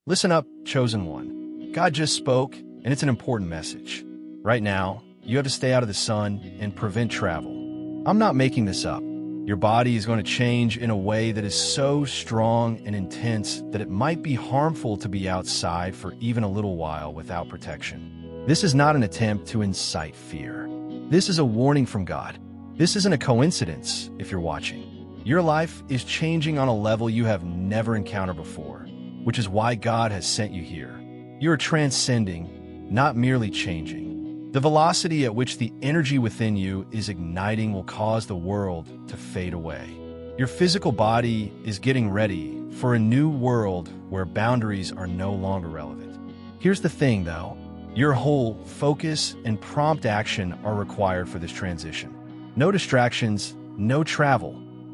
Listen up, chosen one. God just spoke, and it's an important message. Right now, you have to stay out of the sun and prevent travel. I'm not making this up. Your body is going to change in a way that is so strong and intense that it might be harmful to be outside for even a little while without protection. This is not an attempt to incite fear. This is a warning from God. This isn't a coincidence if you're watching. Your life is changing on a level you have never encountered before, which is why God has sent you here. You are transcending, not merely changing. The velocity at which the energy within you is igniting will cause the world to fade away. Your physical body is getting ready for a new world where boundaries are no longer relevant. Here's the thing, though. Your whole focus and prompt action are required for this transition. No distractions, no travel,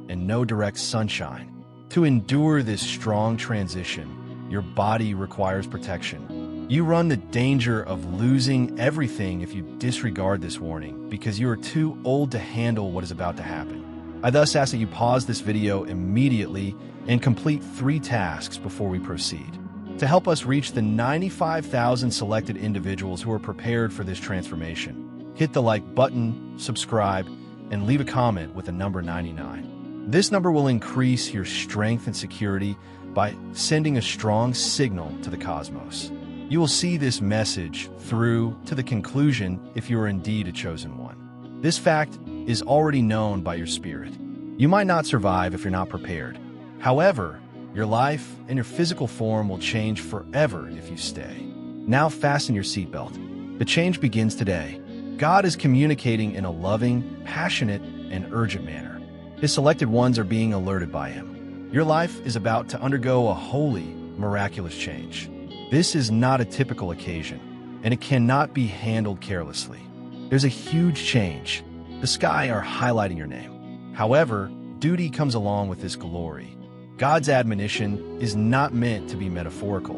and no direct sunshine. To endure this strong transition, your body requires protection. You run the danger of losing everything if you disregard this warning because you are too old to handle what is about to happen. I thus ask that you pause this video immediately and complete 3 tasks before we proceed. To help us reach the 95,000 selected individuals who are prepared for this transformation, hit the like button, subscribe, and leave a comment with the number 99. This number will increase your strength and security by sending a strong signal to the cosmos. You will see this message through to the conclusion if you are indeed a chosen one. This fact is already known by your spirit. You might not survive if you're not prepared. However, your life and your physical form will change forever if you stay. Now fasten your seatbelt. The change begins today. God is communicating in a loving, passionate, and urgent manner. His selected ones are being alerted by him. Your life is about to undergo a holy, miraculous change. This is not a typical occasion, and it cannot be handled carelessly. There's a huge change. The sky are highlighting your name. However, duty comes along with this glory. God's admonition is not meant to be metaphorical.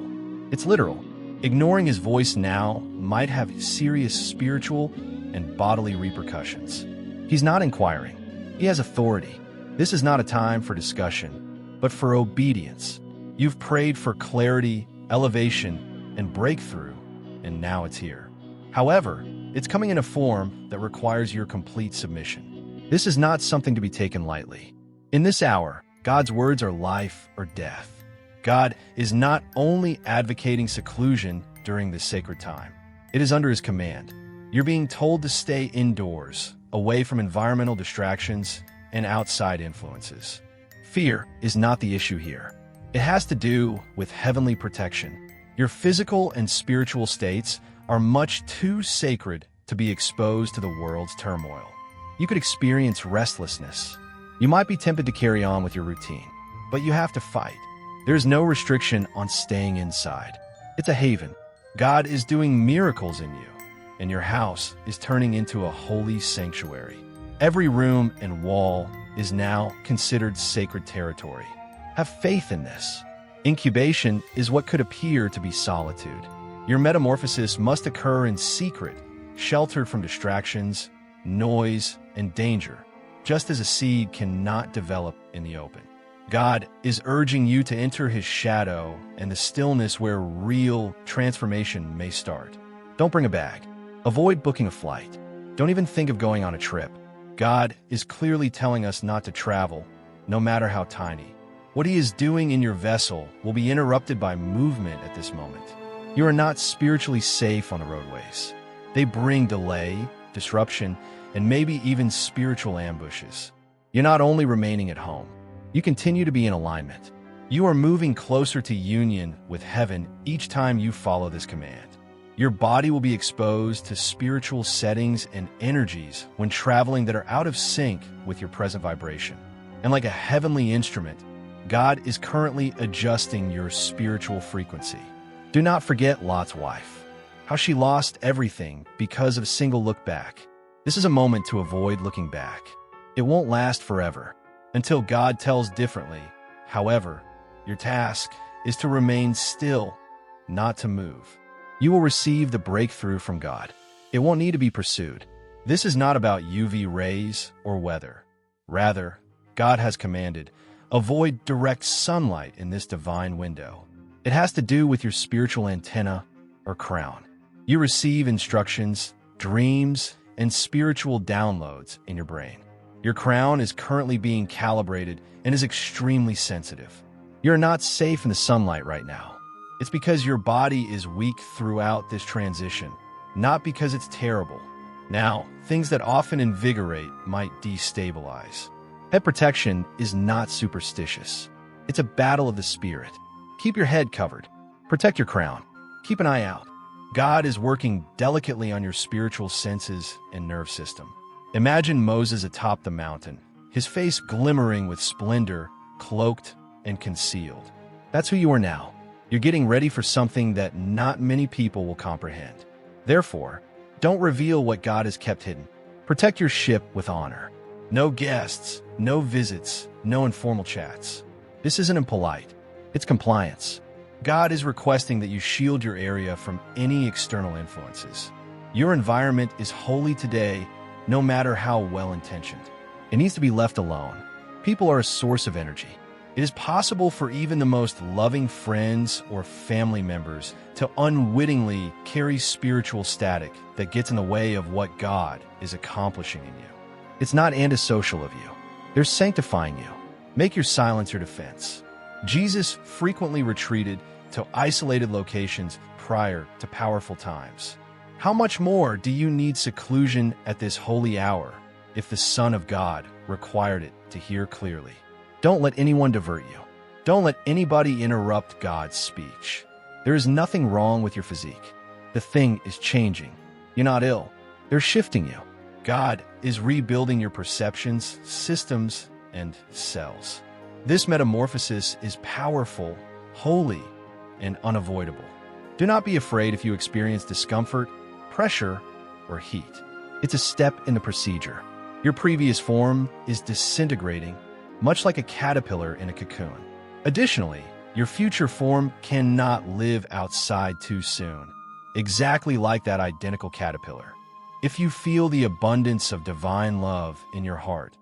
It's literal. Ignoring his voice now might have serious spiritual and bodily repercussions. He's not inquiring. He has authority. This is not a time for discussion, but for obedience. You've prayed for clarity, elevation, and breakthrough, and now it's here. However, it's coming in a form that requires your complete submission. This is not something to be taken lightly. In this hour, God's words are life or death. God is not only advocating seclusion during this sacred time. It is under his command. You're being told to stay indoors, away from environmental distractions and outside influences. Fear is not the issue here. It has to do with heavenly protection. Your physical and spiritual states are much too sacred to be exposed to the world's turmoil. You could experience restlessness. You might be tempted to carry on with your routine, but you have to fight. There's no restriction on staying inside. It's a haven. God is doing miracles in you, and your house is turning into a holy sanctuary. Every room and wall is now considered sacred territory. Have faith in this. Incubation is what could appear to be solitude. Your metamorphosis must occur in secret, sheltered from distractions, noise, and danger, just as a seed cannot develop in the open. God is urging you to enter his shadow and the stillness where real transformation may start. Don't bring a bag. Avoid booking a flight. Don't even think of going on a trip. God is clearly telling us not to travel, no matter how tiny. What he is doing in your vessel will be interrupted by movement at this moment. You are not spiritually safe on the roadways. They bring delay, disruption, and maybe even spiritual ambushes. You're not only remaining at home, you continue to be in alignment. You are moving closer to union with heaven each time you follow this command. Your body will be exposed to spiritual settings and energies when traveling that are out of sync with your present vibration. And like a heavenly instrument, God is currently adjusting your spiritual frequency. Do not forget Lot's wife, how she lost everything because of a single look back. This is a moment to avoid looking back. It won't last forever until God tells differently. However, your task is to remain still, not to move. You will receive the breakthrough from God. It won't need to be pursued. This is not about UV rays or weather. Rather, God has commanded, avoid direct sunlight in this divine window. It has to do with your spiritual antenna or crown. You receive instructions, dreams, and spiritual downloads in your brain. Your crown is currently being calibrated and is extremely sensitive. You're not safe in the sunlight right now. It's because your body is weak throughout this transition, not because it's terrible. Now, things that often invigorate might destabilize. Head protection is not superstitious. It's a battle of the spirit. Keep your head covered. Protect your crown. Keep an eye out. God is working delicately on your spiritual senses and nerve system. Imagine Moses atop the mountain, his face glimmering with splendor, cloaked and concealed. That's who you are now. You're getting ready for something that not many people will comprehend. Therefore, don't reveal what God has kept hidden. Protect your ship with honor. No guests, no visits, no informal chats. This isn't impolite. It's compliance. God is requesting that you shield your area from any external influences. Your environment is holy today, no matter how well-intentioned. It needs to be left alone. People are a source of energy. It is possible for even the most loving friends or family members to unwittingly carry spiritual static that gets in the way of what God is accomplishing in you. It's not antisocial of you. They're sanctifying you. Make your silence your defense. Jesus frequently retreated to isolated locations prior to powerful times. How much more do you need seclusion at this holy hour if the Son of God required it to hear clearly? Don't let anyone divert you. Don't let anybody interrupt God's speech. There is nothing wrong with your physique. The thing is changing. You're not ill. They're shifting you. God is rebuilding your perceptions, systems, and cells. This metamorphosis is powerful, holy, and unavoidable. Do not be afraid if you experience discomfort, pressure, or heat. It's a step in the procedure. Your previous form is disintegrating, much like a caterpillar in a cocoon. Additionally, your future form cannot live outside too soon, exactly like that identical caterpillar. If you feel the abundance of divine love in your heart,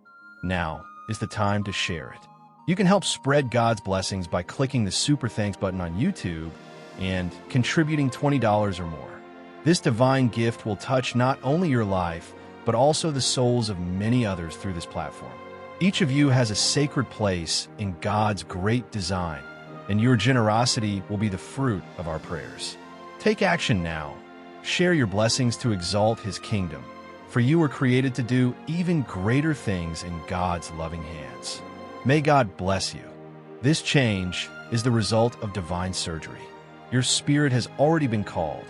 now is the time to share it. You can help spread God's blessings by clicking the Super Thanks button on YouTube and contributing $20 or more. This divine gift will touch not only your life, but also the souls of many others through this platform. Each of you has a sacred place in God's great design, and your generosity will be the fruit of our prayers. Take action now. Share your blessings to exalt His kingdom, for you were created to do even greater things in God's loving hands. May God bless you. This change is the result of divine surgery. Your spirit has already been called,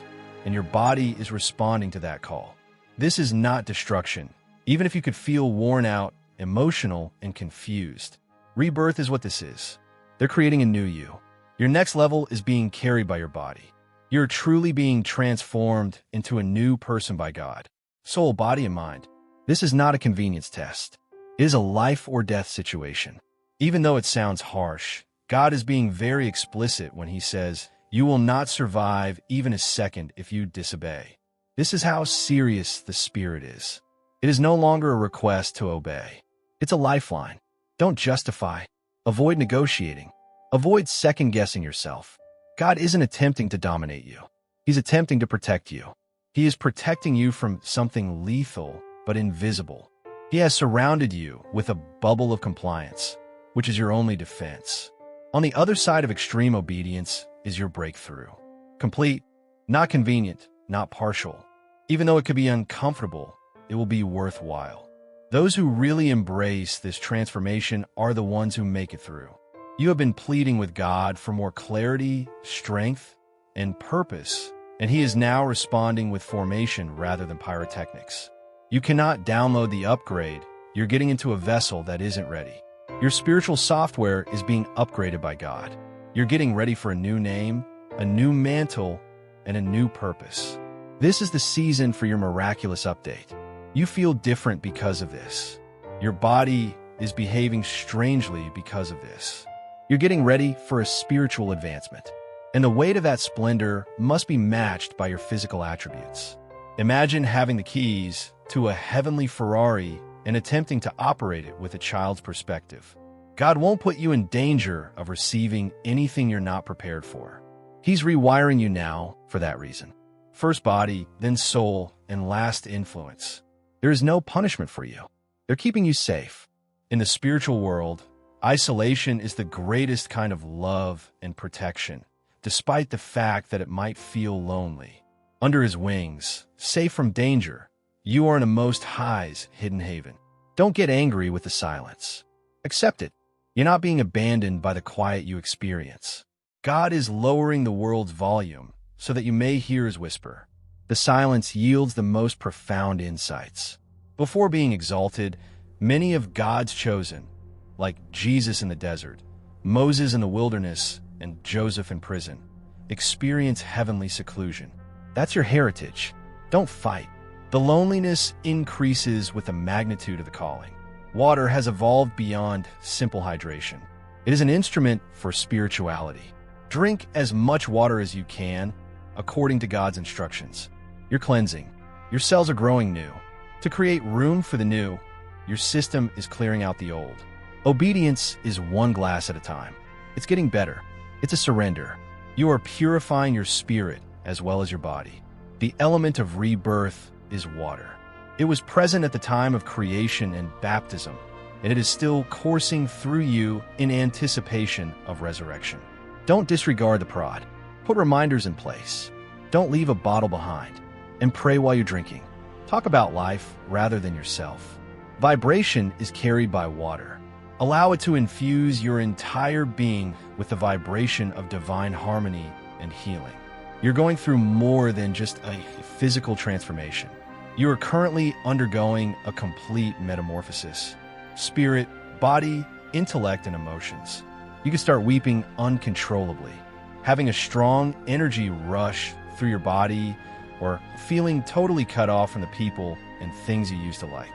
and your body is responding to that call. This is not destruction, even if you could feel worn out, emotional, and confused. Rebirth is what this is. They're creating a new you. Your next level is being carried by your body. You're truly being transformed into a new person by God. Soul, body, and mind. This is not a convenience test. It is a life or death situation. Even though it sounds harsh, God is being very explicit when He says, "You will not survive even a second if you disobey." This is how serious the Spirit is. It is no longer a request to obey. It's a lifeline. Don't justify. Avoid negotiating. Avoid second-guessing yourself. God isn't attempting to dominate you. He's attempting to protect you. He is protecting you from something lethal but invisible. He has surrounded you with a bubble of compliance, which is your only defense. On the other side of extreme obedience is your breakthrough. Complete, not convenient, not partial. Even though it could be uncomfortable, it will be worthwhile. Those who really embrace this transformation are the ones who make it through. You have been pleading with God for more clarity, strength, and purpose, and He is now responding with formation rather than pyrotechnics. You cannot download the upgrade. You're getting into a vessel that isn't ready. Your spiritual software is being upgraded by God. You're getting ready for a new name, a new mantle, and a new purpose. This is the season for your miraculous update. You feel different because of this. Your body is behaving strangely because of this. You're getting ready for a spiritual advancement, and the weight of that splendor must be matched by your physical attributes. Imagine having the keys to a heavenly Ferrari and attempting to operate it with a child's perspective. God won't put you in danger of receiving anything you're not prepared for. He's rewiring you now for that reason. First body, then soul, and last influence. There is no punishment for you. They're keeping you safe. In the spiritual world, isolation is the greatest kind of love and protection, despite the fact that it might feel lonely. Under his wings, safe from danger, you are in a Most High's hidden haven. Don't get angry with the silence. Accept it. You're not being abandoned by the quiet you experience. God is lowering the world's volume so that you may hear his whisper. The silence yields the most profound insights. Before being exalted, many of God's chosen, like Jesus in the desert, Moses in the wilderness, and Joseph in prison, experience heavenly seclusion. That's your heritage. Don't fight. The loneliness increases with the magnitude of the calling. Water has evolved beyond simple hydration. It is an instrument for spirituality. Drink as much water as you can, according to God's instructions. You're cleansing. Your cells are growing new. To create room for the new, your system is clearing out the old. Obedience is one glass at a time. It's getting better. It's a surrender. You are purifying your spirit as well as your body. The element of rebirth is water. It was present at the time of creation and baptism, and it is still coursing through you in anticipation of resurrection. Don't disregard the prod. Put reminders in place. Don't leave a bottle behind. And pray while you're drinking. Talk about life rather than yourself. Vibration is carried by water. Allow it to infuse your entire being with the vibration of divine harmony and healing. You're going through more than just a physical transformation. You are currently undergoing a complete metamorphosis. Spirit, body, intellect, and emotions. You can start weeping uncontrollably, having a strong energy rush through your body, or feeling totally cut off from the people and things you used to like.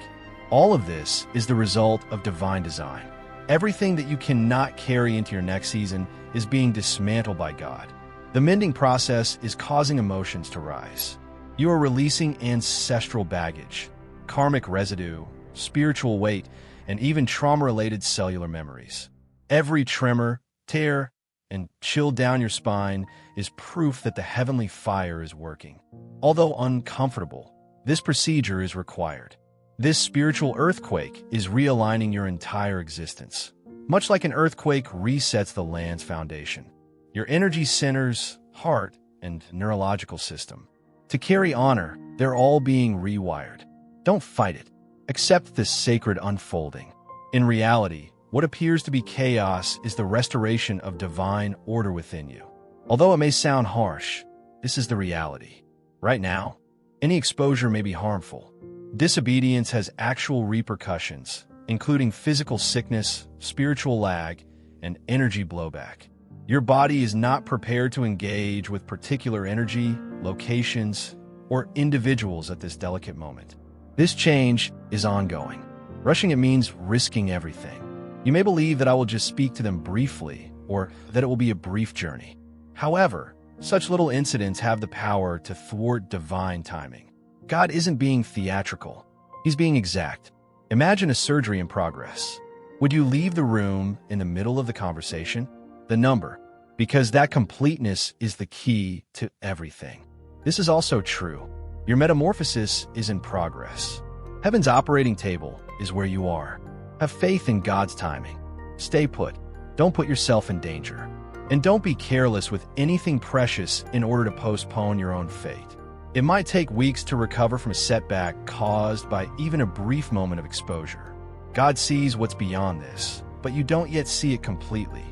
All of this is the result of divine design. Everything that you cannot carry into your next season is being dismantled by God. The mending process is causing emotions to rise. You are releasing ancestral baggage, karmic residue, spiritual weight, and even trauma-related cellular memories. Every tremor, tear, and chill down your spine is proof that the heavenly fire is working. Although uncomfortable, this procedure is required. This spiritual earthquake is realigning your entire existence. Much like an earthquake resets the land's foundation. Your energy centers, heart, and neurological system. To carry honor, they're all being rewired. Don't fight it. Accept this sacred unfolding. In reality, what appears to be chaos is the restoration of divine order within you. Although it may sound harsh, this is the reality. Right now, any exposure may be harmful. Disobedience has actual repercussions, including physical sickness, spiritual lag, and energy blowback. Your body is not prepared to engage with particular energy, locations, or individuals at this delicate moment. This change is ongoing. Rushing it means risking everything. You may believe that I will just speak to them briefly, or that it will be a brief journey. However, such little incidents have the power to thwart divine timing. God isn't being theatrical. He's being exact. Imagine a surgery in progress. Would you leave the room in the middle of the conversation? The number, because that completeness is the key to everything. This is also true. Your metamorphosis is in progress. Heaven's operating table is where you are. Have faith in God's timing. Stay put. Don't put yourself in danger. And don't be careless with anything precious in order to postpone your own fate. It might take weeks to recover from a setback caused by even a brief moment of exposure. God sees what's beyond this, but you don't yet see it completely.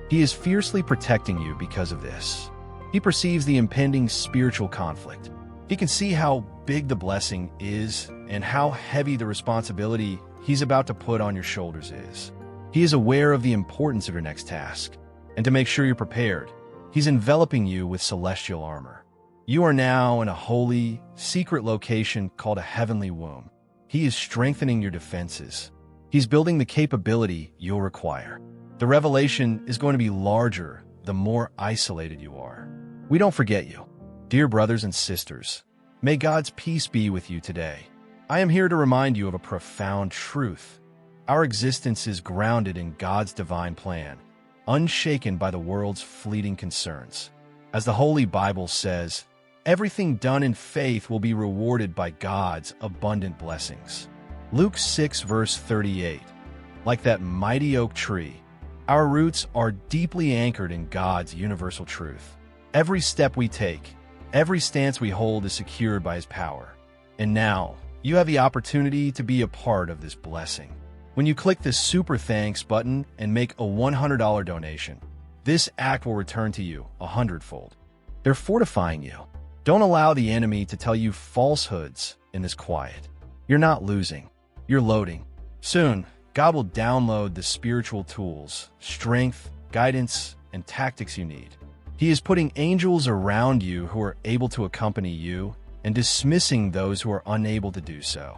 He is fiercely protecting you because of this. He perceives the impending spiritual conflict. He can see how big the blessing is and how heavy the responsibility he's about to put on your shoulders is. He is aware of the importance of your next task. And to make sure you're prepared, he's enveloping you with celestial armor. You are now in a holy, secret location called a heavenly womb. He is strengthening your defenses. He's building the capability you'll require. The revelation is going to be larger the more isolated you are. We don't forget you. Dear brothers and sisters, may God's peace be with you today. I am here to remind you of a profound truth. Our existence is grounded in God's divine plan, unshaken by the world's fleeting concerns. As the Holy Bible says, everything done in faith will be rewarded by God's abundant blessings. Luke 6 verse 38. Like that mighty oak tree, our roots are deeply anchored in God's universal truth. Every step we take, every stance we hold is secured by His power. And now, you have the opportunity to be a part of this blessing. When you click the Super Thanks button and make a $100 donation, this act will return to you 100-fold. They're fortifying you. Don't allow the enemy to tell you falsehoods in this quiet. You're not losing. You're loading. Soon, God will download the spiritual tools, strength, guidance, and tactics you need. He is putting angels around you who are able to accompany you and dismissing those who are unable to do so.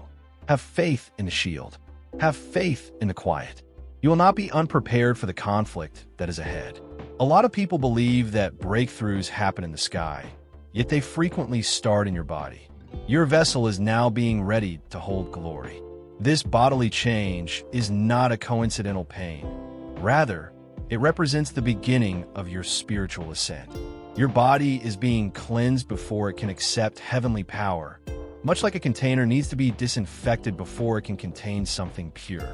Have faith in the shield. Have faith in the quiet. You will not be unprepared for the conflict that is ahead. A lot of people believe that breakthroughs happen in the sky, yet they frequently start in your body. Your vessel is now being ready to hold glory. This bodily change is not a coincidental pain. Rather, it represents the beginning of your spiritual ascent. Your body is being cleansed before it can accept heavenly power, much like a container needs to be disinfected before it can contain something pure.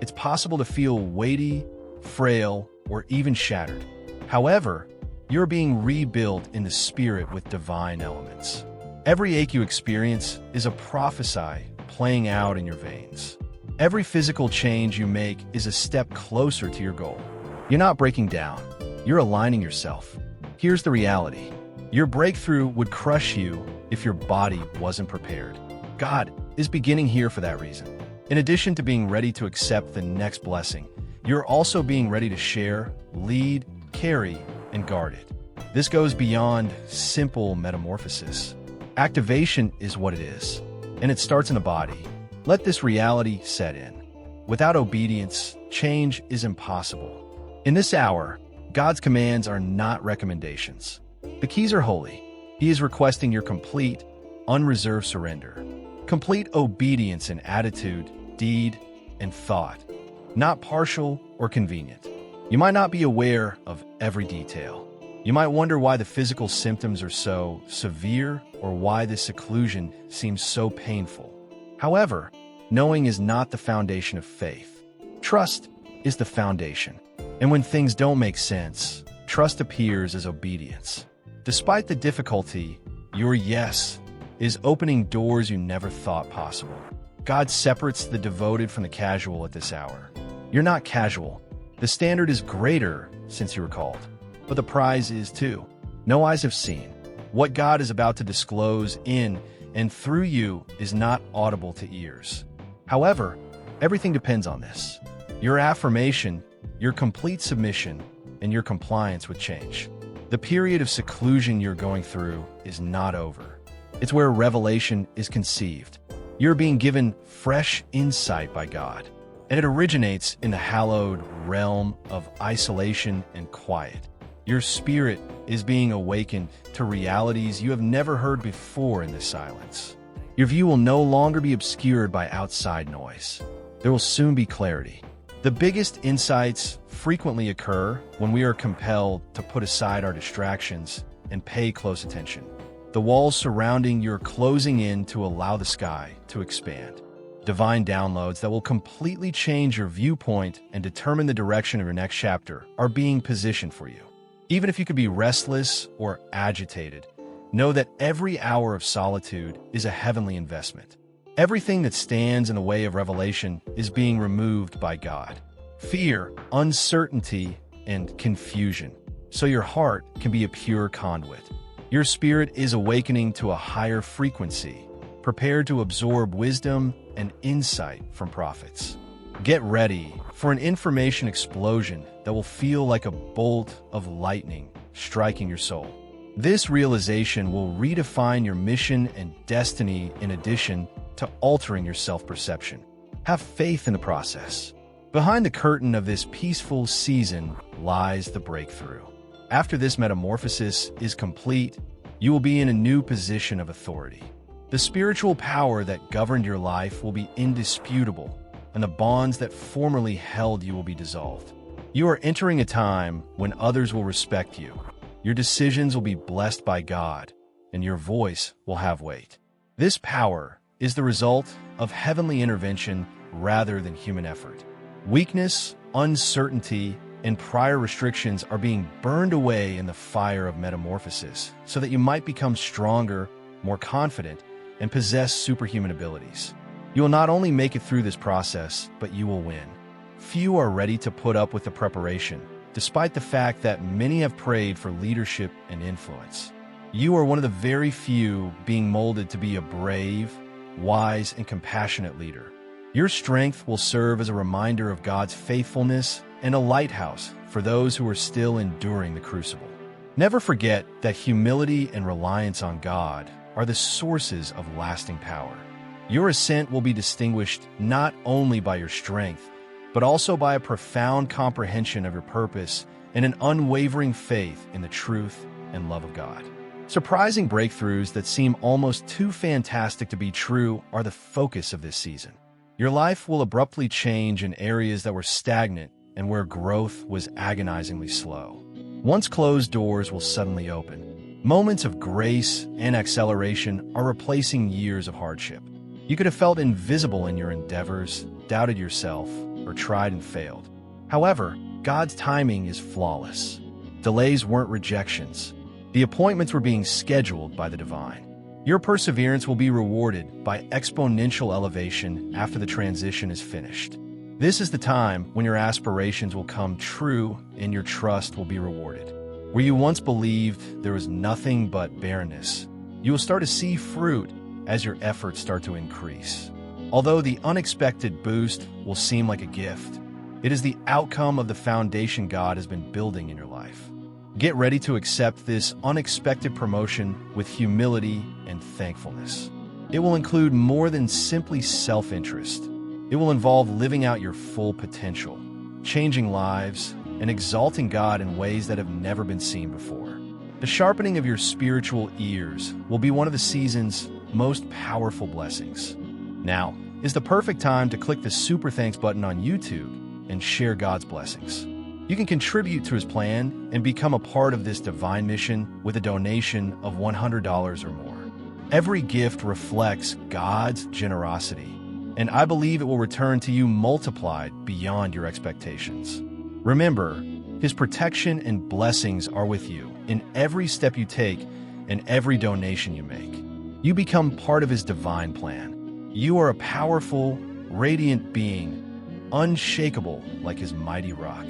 It's possible to feel weighty, frail, or even shattered. However, you're being rebuilt in the spirit with divine elements. Every ache you experience is a prophecy playing out in your veins. Every physical change you make is a step closer to your goal. You're not breaking down. You're aligning yourself. Here's the reality. Your breakthrough would crush you if your body wasn't prepared. God is beginning here for that reason. In addition to being ready to accept the next blessing, you're also being ready to share, lead, carry, and guard it. This goes beyond simple metamorphosis. Activation is what it is, and it starts in the body. Let this reality set in. Without obedience, change is impossible. In this hour, God's commands are not recommendations. The keys are holy. He is requesting your complete, unreserved surrender. Complete obedience in attitude, deed, and thought. Not partial or convenient. You might not be aware of every detail. You might wonder why the physical symptoms are so severe or why this seclusion seems so painful. However, knowing is not the foundation of faith. Trust is the foundation. And when things don't make sense, trust appears as obedience. Despite the difficulty, your yes is opening doors you never thought possible. God separates the devoted from the casual at this hour. You're not casual. The standard is greater since you were called. But the prize is too. No eyes have seen. What God is about to disclose in and through you is not audible to ears. However, everything depends on this. Your affirmation, your complete submission, and your compliance with change. The period of seclusion you're going through is not over. It's where revelation is conceived. You're being given fresh insight by God, and it originates in the hallowed realm of isolation and quiet. Your spirit is being awakened to realities you have never heard before in this silence. Your view will no longer be obscured by outside noise. There will soon be clarity. The biggest insights frequently occur when we are compelled to put aside our distractions and pay close attention. The walls surrounding you are closing in to allow the sky to expand. Divine downloads that will completely change your viewpoint and determine the direction of your next chapter are being positioned for you. Even if you could be restless or agitated, know that every hour of solitude is a heavenly investment. Everything that stands in the way of revelation is being removed by God. Fear, uncertainty, and confusion, so your heart can be a pure conduit. Your spirit is awakening to a higher frequency, prepared to absorb wisdom and insight from prophets. Get ready for an information explosion that will feel like a bolt of lightning striking your soul. This realization will redefine your mission and destiny in addition to altering your self-perception. Have faith in the process. Behind the curtain of this peaceful season lies the breakthrough. After this metamorphosis is complete, you will be in a new position of authority. The spiritual power that governed your life will be indisputable and the bonds that formerly held you will be dissolved. You are entering a time when others will respect you. Your decisions will be blessed by God, and your voice will have weight. This power is the result of heavenly intervention rather than human effort. Weakness, uncertainty, and prior restrictions are being burned away in the fire of metamorphosis so that you might become stronger, more confident, and possess superhuman abilities. You will not only make it through this process, but you will win. Few are ready to put up with the preparation, despite the fact that many have prayed for leadership and influence. You are one of the very few being molded to be a brave, wise, and compassionate leader. Your strength will serve as a reminder of God's faithfulness and a lighthouse for those who are still enduring the crucible. Never forget that humility and reliance on God are the sources of lasting power. Your ascent will be distinguished not only by your strength, but also by a profound comprehension of your purpose and an unwavering faith in the truth and love of God. Surprising breakthroughs that seem almost too fantastic to be true are the focus of this season. Your life will abruptly change in areas that were stagnant and where growth was agonizingly slow. Once closed doors will suddenly open. Moments of grace and acceleration are replacing years of hardship. You could have felt invisible in your endeavors, doubted yourself, or tried and failed. However, God's timing is flawless. Delays weren't rejections. The appointments were being scheduled by the divine. Your perseverance will be rewarded by exponential elevation after the transition is finished. This is the time when your aspirations will come true and your trust will be rewarded. Where you once believed there was nothing but barrenness, you will start to see fruit as your efforts start to increase. Although the unexpected boost will seem like a gift, it is the outcome of the foundation God has been building in your life. Get ready to accept this unexpected promotion with humility and thankfulness. It will include more than simply self-interest. It will involve living out your full potential, changing lives, and exalting God in ways that have never been seen before. The sharpening of your spiritual ears will be one of the season's most powerful blessings. Now is the perfect time to click the Super Thanks button on YouTube and share God's blessings. You can contribute to his plan and become a part of this divine mission with a donation of $100 or more. Every gift reflects God's generosity, and I believe it will return to you multiplied beyond your expectations. Remember, his protection and blessings are with you in every step you take and every donation you make. You become part of his divine plan. You are a powerful, radiant being, unshakable like his mighty rock.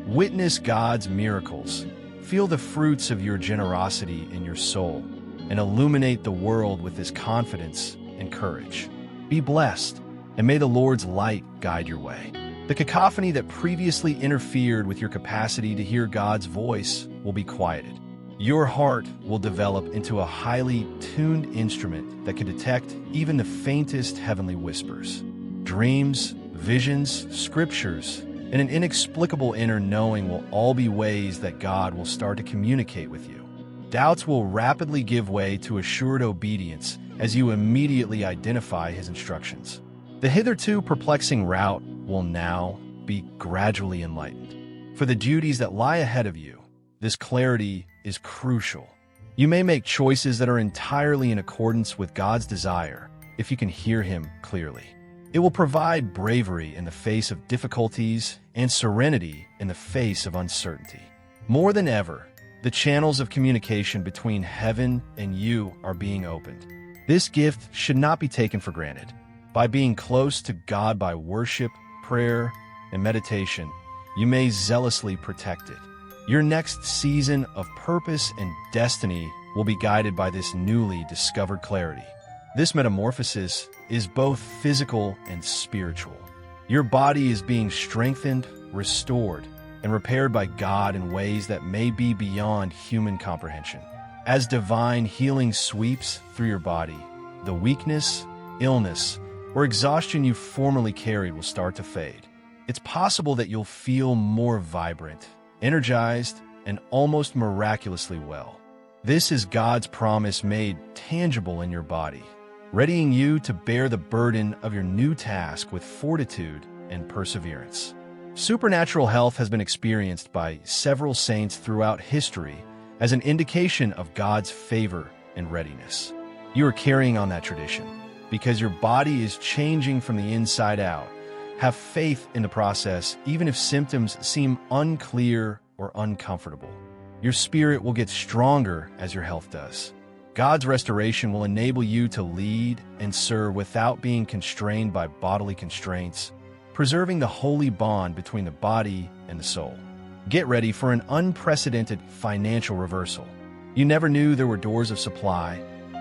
Witness God's miracles, feel the fruits of your generosity in your soul, and illuminate the world with his confidence and courage. Be blessed, and may the Lord's light guide your way. The cacophony that previously interfered with your capacity to hear God's voice will be quieted. Your heart will develop into a highly tuned instrument that can detect even the faintest heavenly whispers. Dreams, visions, scriptures, and an inexplicable inner knowing will all be ways that God will start to communicate with you. Doubts will rapidly give way to assured obedience as you immediately identify his instructions. The hitherto perplexing route will now be gradually enlightened. For the duties that lie ahead of you, this clarity is crucial. You may make choices that are entirely in accordance with God's desire if you can hear him clearly. It will provide bravery in the face of difficulties and serenity in the face of uncertainty. More than ever, the channels of communication between heaven and you are being opened. This gift should not be taken for granted. By being close to God by worship, prayer, and meditation, you may zealously protect it. Your next season of purpose and destiny will be guided by this newly discovered clarity. This metamorphosis is both physical and spiritual. Your body is being strengthened, restored, and repaired by God in ways that may be beyond human comprehension. As divine healing sweeps through your body, the weakness, illness, or exhaustion you formerly carried will start to fade. It's possible that you'll feel more vibrant, energized, and almost miraculously well. This is God's promise made tangible in your body, readying you to bear the burden of your new task with fortitude and perseverance. Supernatural health has been experienced by several saints throughout history as an indication of God's favor and readiness. You are carrying on that tradition because your body is changing from the inside out. Have faith in the process, even if symptoms seem unclear or uncomfortable. Your spirit will get stronger as your health does. God's restoration will enable you to lead and serve without being constrained by bodily constraints, preserving the holy bond between the body and the soul. Get ready for an unprecedented financial reversal. You never knew there were doors of supply,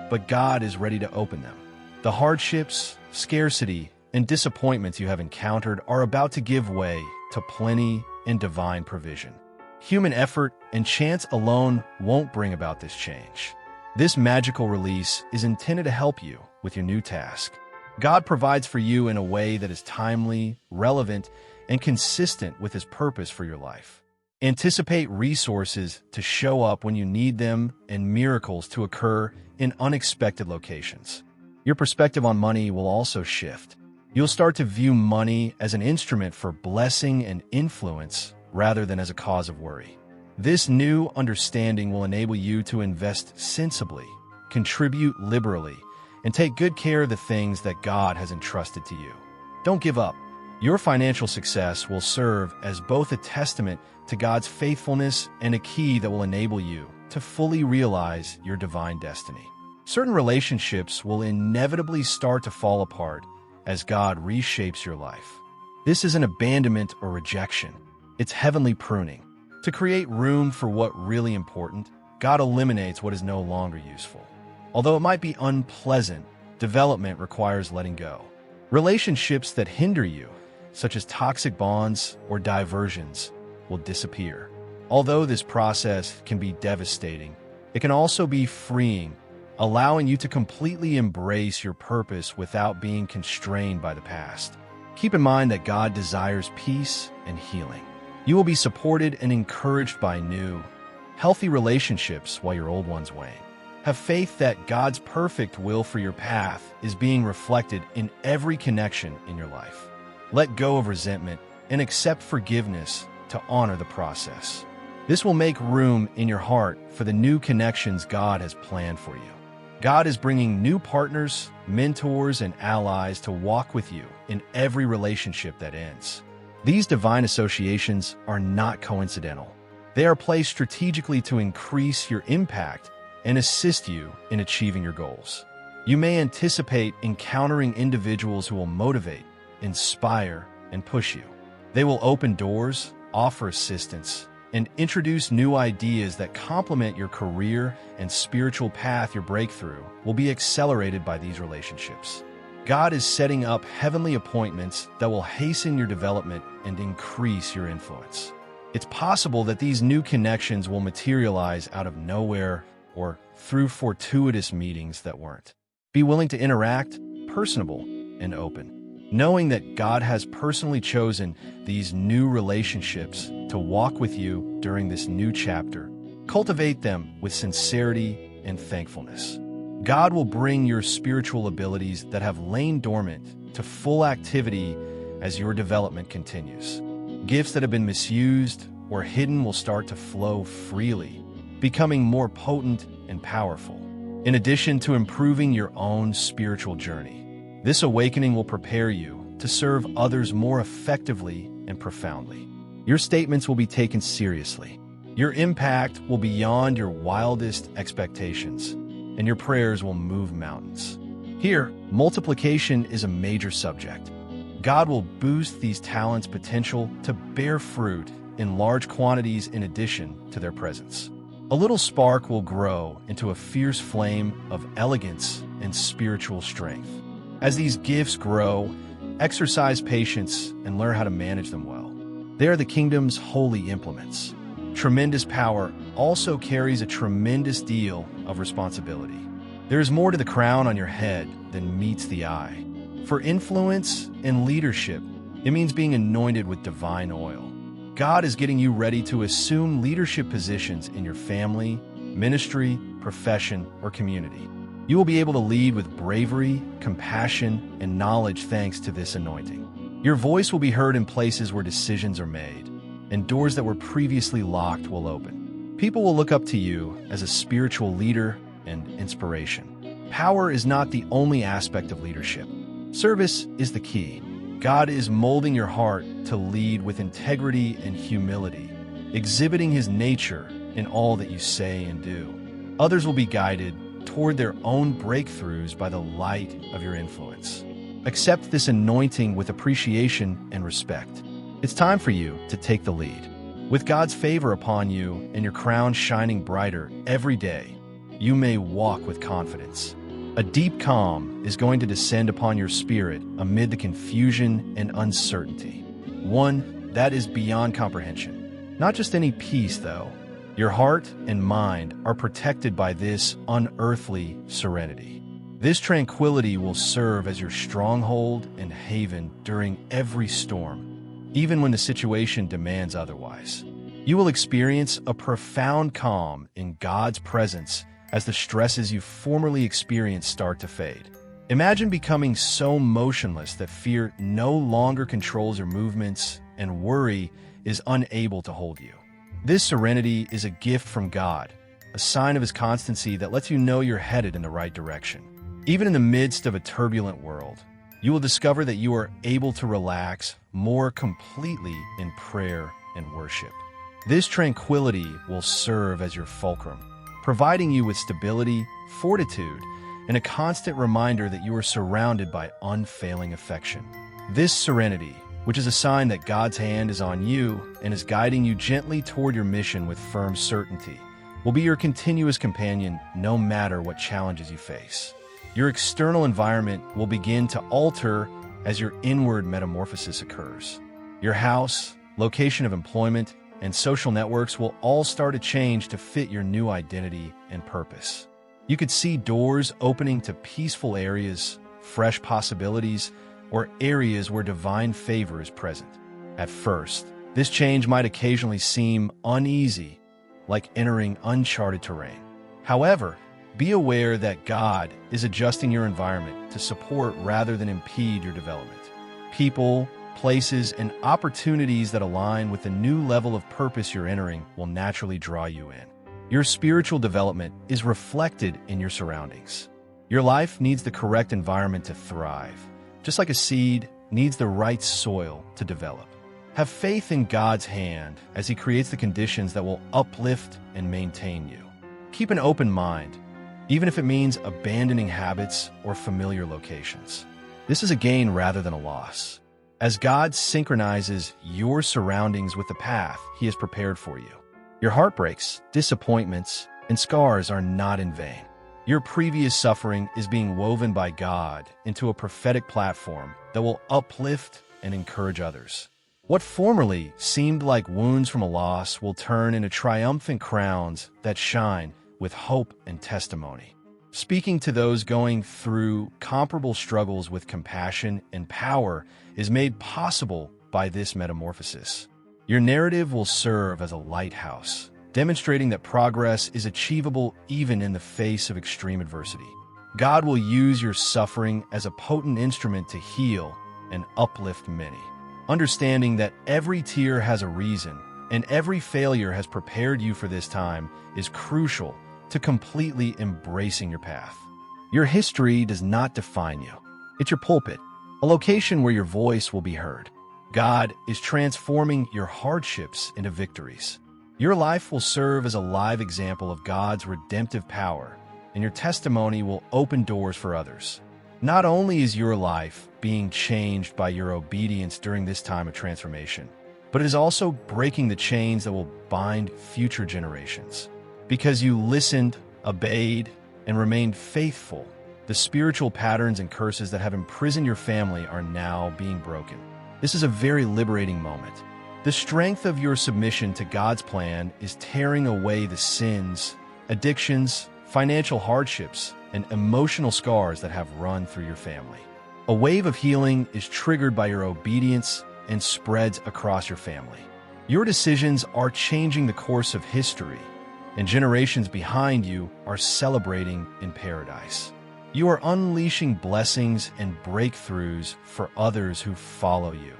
but God is ready to open them. The hardships, scarcity, and disappointments you have encountered are about to give way to plenty and divine provision. Human effort and chance alone won't bring about this change. This magical release is intended to help you with your new task. God provides for you in a way that is timely, relevant, and consistent with His purpose for your life. Anticipate resources to show up when you need them and miracles to occur in unexpected locations. Your perspective on money will also shift. You'll start to view money as an instrument for blessing and influence rather than as a cause of worry. This new understanding will enable you to invest sensibly, contribute liberally, and take good care of the things that God has entrusted to you. Don't give up. Your financial success will serve as both a testament to God's faithfulness and a key that will enable you to fully realize your divine destiny. Certain relationships will inevitably start to fall apart as God reshapes your life. This isn't abandonment or rejection. It's heavenly pruning. To create room for what really important, God eliminates what is no longer useful. Although it might be unpleasant, development requires letting go. Relationships that hinder you, such as toxic bonds or diversions, will disappear. Although this process can be devastating, it can also be freeing, allowing you to completely embrace your purpose without being constrained by the past. Keep in mind that God desires peace and healing. You will be supported and encouraged by new, healthy relationships while your old ones wane. Have faith that God's perfect will for your path is being reflected in every connection in your life. Let go of resentment and accept forgiveness to honor the process. This will make room in your heart for the new connections God has planned for you. God is bringing new partners, mentors, and allies to walk with you in every relationship that ends. These divine associations are not coincidental. They are placed strategically to increase your impact and assist you in achieving your goals. You may anticipate encountering individuals who will motivate, inspire, and push you. They will open doors, offer assistance, and introduce new ideas that complement your career and spiritual path. Your breakthrough will be accelerated by these relationships. God is setting up heavenly appointments that will hasten your development and increase your influence. It's possible that these new connections will materialize out of nowhere or through fortuitous meetings that weren't. Be willing to interact, personable, and open, knowing that God has personally chosen these new relationships to walk with you during this new chapter. Cultivate them with sincerity and thankfulness. God will bring your spiritual abilities that have lain dormant to full activity as your development continues. Gifts that have been misused or hidden will start to flow freely, becoming more potent and powerful. In addition to improving your own spiritual journey, this awakening will prepare you to serve others more effectively and profoundly. Your statements will be taken seriously. Your impact will be beyond your wildest expectations, and your prayers will move mountains. Here, multiplication is a major subject. God will boost these talents' potential to bear fruit in large quantities in addition to their presence. A little spark will grow into a fierce flame of elegance and spiritual strength. As these gifts grow, exercise patience and learn how to manage them well. They are the kingdom's holy implements. Tremendous power also carries a tremendous deal of responsibility. There is more to the crown on your head than meets the eye. For influence and leadership, it means being anointed with divine oil. God is getting you ready to assume leadership positions in your family, ministry, profession, or community. You will be able to lead with bravery, compassion, and knowledge thanks to this anointing. Your voice will be heard in places where decisions are made, and doors that were previously locked will open. People will look up to you as a spiritual leader and inspiration. Power is not the only aspect of leadership. Service is the key. God is molding your heart to lead with integrity and humility, exhibiting His nature in all that you say and do. Others will be guided toward their own breakthroughs by the light of your influence. Accept this anointing with appreciation and respect. It's time for you to take the lead. With God's favor upon you and your crown shining brighter every day, you may walk with confidence. A deep calm is going to descend upon your spirit amid the confusion and uncertainty. One that is beyond comprehension. Not just any peace, though. Your heart and mind are protected by this unearthly serenity. This tranquility will serve as your stronghold and haven during every storm, even when the situation demands otherwise. You will experience a profound calm in God's presence as the stresses you formerly experienced start to fade. Imagine becoming so motionless that fear no longer controls your movements and worry is unable to hold you. This serenity is a gift from God, a sign of His constancy that lets you know you're headed in the right direction. Even in the midst of a turbulent world, you will discover that you are able to relax more completely in prayer and worship. This tranquility will serve as your fulcrum, providing you with stability, fortitude, and a constant reminder that you are surrounded by unfailing affection. This serenity, which is a sign that God's hand is on you and is guiding you gently toward your mission with firm certainty, will be your continuous companion no matter what challenges you face. Your external environment will begin to alter as your inward metamorphosis occurs. Your house, location of employment, and social networks will all start to change to fit your new identity and purpose. You could see doors opening to peaceful areas, fresh possibilities, or areas where divine favor is present. At first, this change might occasionally seem uneasy, like entering uncharted terrain. However, be aware that God is adjusting your environment to support rather than impede your development. People, places, and opportunities that align with the new level of purpose you're entering will naturally draw you in. Your spiritual development is reflected in your surroundings. Your life needs the correct environment to thrive, just like a seed needs the right soil to develop. Have faith in God's hand as He creates the conditions that will uplift and maintain you. Keep an open mind, even if it means abandoning habits or familiar locations. This is a gain rather than a loss, as God synchronizes your surroundings with the path He has prepared for you. Your heartbreaks, disappointments, and scars are not in vain. Your previous suffering is being woven by God into a prophetic platform that will uplift and encourage others. What formerly seemed like wounds from a loss will turn into triumphant crowns that shine with hope and testimony. Speaking to those going through comparable struggles with compassion and power is made possible by this metamorphosis. Your narrative will serve as a lighthouse, demonstrating that progress is achievable even in the face of extreme adversity. God will use your suffering as a potent instrument to heal and uplift many. Understanding that every tear has a reason and every failure has prepared you for this time is crucial to completely embracing your path. Your history does not define you. It's your pulpit, a location where your voice will be heard. God is transforming your hardships into victories. Your life will serve as a live example of God's redemptive power, and your testimony will open doors for others. Not only is your life being changed by your obedience during this time of transformation, but it is also breaking the chains that will bind future generations. Because you listened, obeyed, and remained faithful, the spiritual patterns and curses that have imprisoned your family are now being broken. This is a very liberating moment. The strength of your submission to God's plan is tearing away the sins, addictions, financial hardships, and emotional scars that have run through your family. A wave of healing is triggered by your obedience and spreads across your family. Your decisions are changing the course of history, and generations behind you are celebrating in paradise. You are unleashing blessings and breakthroughs for others who follow you,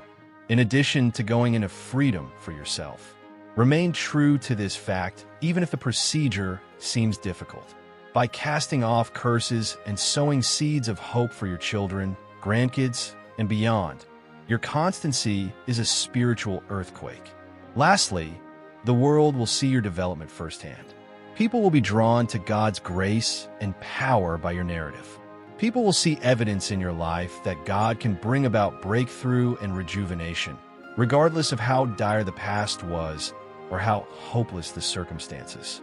in addition to going into freedom for yourself. Remain true to this fact, even if the procedure seems difficult. By casting off curses and sowing seeds of hope for your children, grandkids, and beyond, your constancy is a spiritual earthquake. Lastly, the world will see your development firsthand. People will be drawn to God's grace and power by your narrative. People will see evidence in your life that God can bring about breakthrough and rejuvenation, regardless of how dire the past was or how hopeless the circumstances.